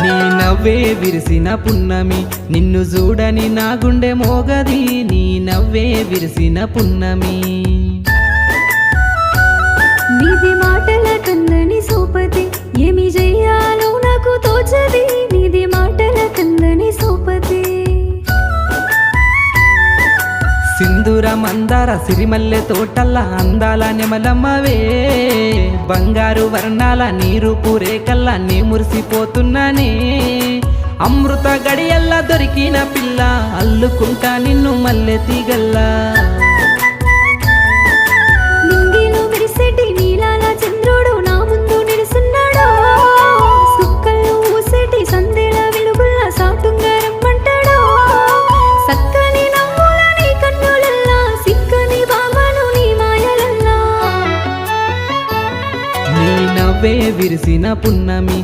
నీ నవ్వే విరిసిన పున్నమి నిన్ను చూడని నా గుండె మోగది నీ నవ్వే విరిసిన పున్నమి నీది మాటల కందని సోపతి ఏమి చెయ్యాలో నాకు తోచది నీది మాటల కందని సోపతి సింధూర మందార సిరిమల్లె తోటల్లా అందాల నెమలమ్మవే బంగారు వర్ణాల నీరు పూరేకల్లా నీ మురిసిపోతున్నానే అమృత గడియల్లా దొరికిన పిల్ల అల్లుకుంటా నిన్ను మల్లె తీగల్లా నింగిలో మెరిసేటి నీలాల చంద్రుడు నా ముందు నిలుసున్నాడు సుక్కల్లో ఊసేటి సందేల వెలుగుల్లా సాటుంగా రమ్మంటాడు సక్కని నవ్వుల నీ కన్నులల్లా సిక్కని భామను నీ మాయలల్లా నీ నవ్వే విరిసిన పున్నమి